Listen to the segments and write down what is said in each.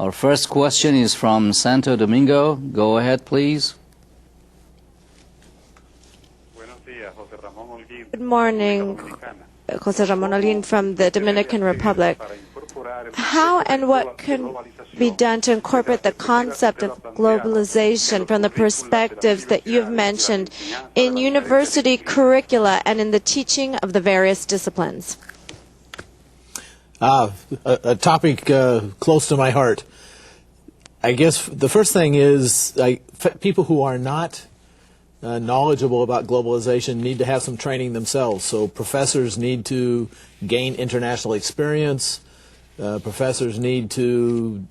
Our first question is from Santo Domingo. Go ahead, please. Good morning, Jose Ramon Olin from the Dominican Republic. How and what can be done to incorporate the concept of globalization from the perspectives that you've mentioned in university curricula and in the teaching of the various disciplines? A topic close to my heart. I guess the first thing is people who are not knowledgeable about globalization need to have some training themselves. So professors need to gain international experience. Professors need to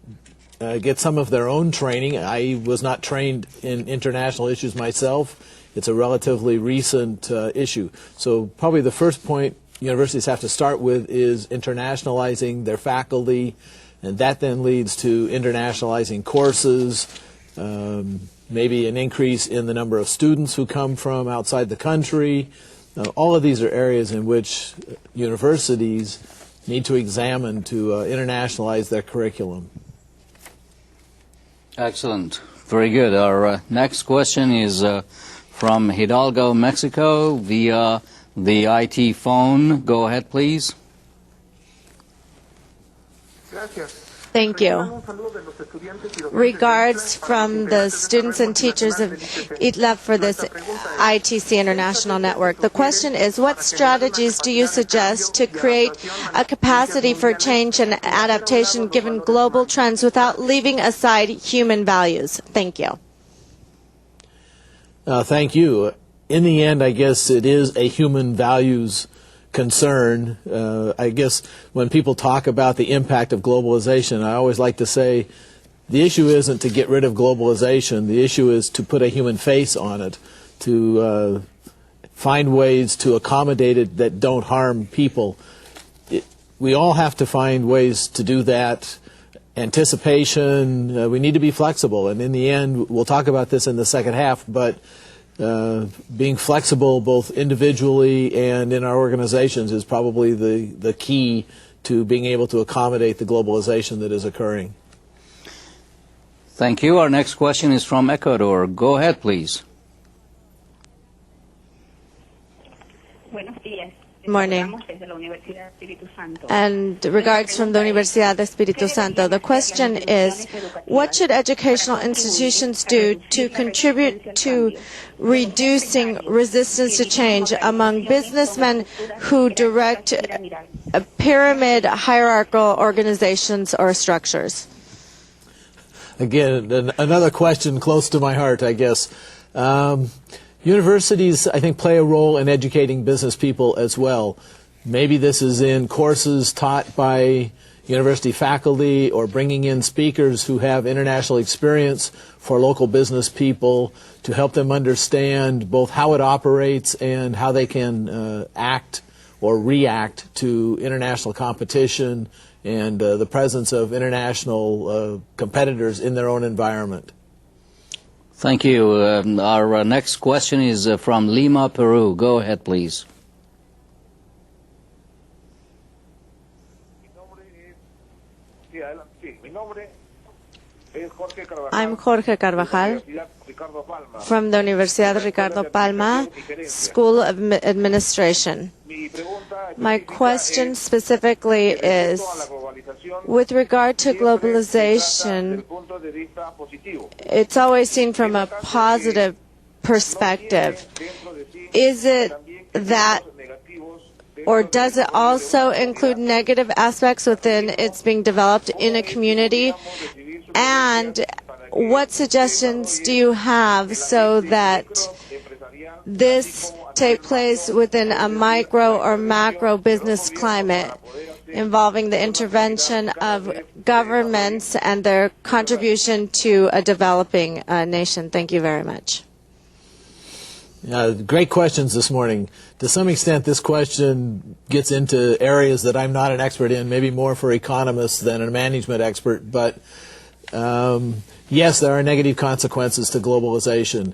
get some of their own training. I was not trained in international issues myself. It's a relatively recent issue. So probably the first point universities have to start with is internationalizing their faculty, and that then leads to internationalizing courses, maybe an increase in the number of students who come from outside the country. All of these are areas in which universities need to examine to internationalize their curriculum. Excellent. Very good. Our next question is from Hidalgo, Mexico, via the IT phone. Go ahead, please. Thank you. Regards from the students and teachers of ITLA for this ITC International Network. The question is, what strategies do you suggest to create a capacity for change and adaptation given global trends without leaving aside human values? Thank you. Thank you. In the end, I guess it is a human values concern. I guess when people talk about the impact of globalization, I always like to say the issue isn't to get rid of globalization. The issue is to put a human face on it, to find ways to accommodate it that don't harm people. We all have to find ways to do that. Anticipation, we need to be flexible. And in the end, we'll talk about this in the second half, but being flexible both individually and in our organizations is probably the key to being able to accommodate the globalization that is occurring. Thank you. Our next question is from Ecuador. Go ahead, please. Good morning. And regards from the Universidad de Espíritu Santo, the question is, what should educational institutions do to contribute to reducing resistance to change among businessmen who direct pyramid hierarchical organizations or structures? Again, another question close to my heart, I guess. Universities, I think, play a role in educating business people as well. Maybe this is in courses taught by university faculty or bringing in speakers who have international experience for local business people to help them understand both how it operates and how they can act or react to international competition and the presence of international competitors in their own environment. Thank you. Our next question is from Lima, Peru. Go ahead, please. I'm Jorge Carvajal from the Universidad Ricardo Palma School of Administration. My question specifically is, with regard to globalization, it's always seen from a positive perspective. Is it that, or does it also include negative aspects within its being developed in a community? And what suggestions do you have so that this take place within a micro or macro business climate involving the intervention of governments and their contribution to a developing nation? Thank you very much. Great questions this morning. To some extent, this question gets into areas that I'm not an expert in, maybe more for economists than a management expert. But yes, there are negative consequences to globalization.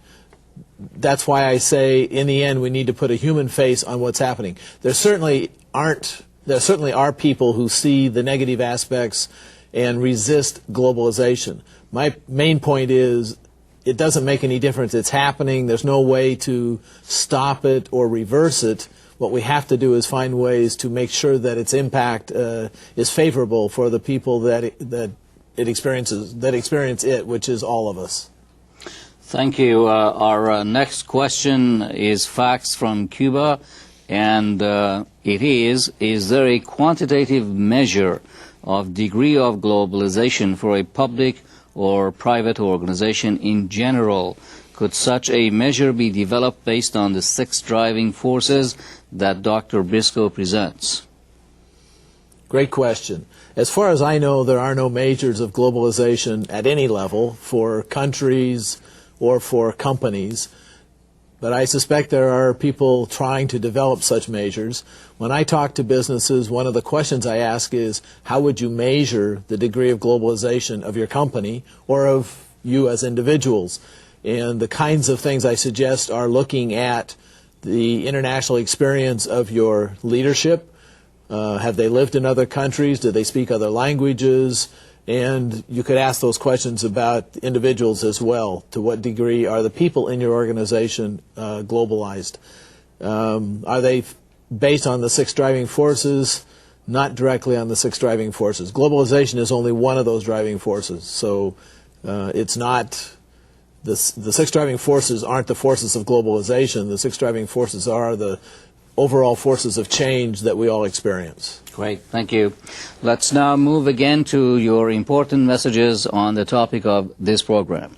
That's why I say, in the end, we need to put a human face on what's happening. There certainly are people who see the negative aspects and resist globalization. My main point is it doesn't make any difference. It's happening. There's no way to stop it or reverse it. What we have to do is find ways to make sure that its impact is favorable for the people that experience it, which is all of us. Thank you. Our next question is facts from Cuba, and it is there a quantitative measure of degree of globalization for a public or private organization in general? Could such a measure be developed based on the 6 driving forces that Dr. Briscoe presents? Great question. As far as I know, there are no measures of globalization at any level for countries or for companies, but I suspect there are people trying to develop such measures. When I talk to businesses, one of the questions I ask is, how would you measure the degree of globalization of your company or of you as individuals? And the kinds of things I suggest are looking at the international experience of your leadership. Have they lived in other countries? Do they speak other languages? And you could ask those questions about individuals as well. To what degree are the people in your organization globalized? Are they based on the 6 driving forces? Not directly on the 6 driving forces. Globalization is only one of those driving forces. So it's not, the 6 driving forces aren't the forces of globalization. The 6 driving forces are the overall forces of change that we all experience. Great, thank you. Let's now move again to your important messages on the topic of this program.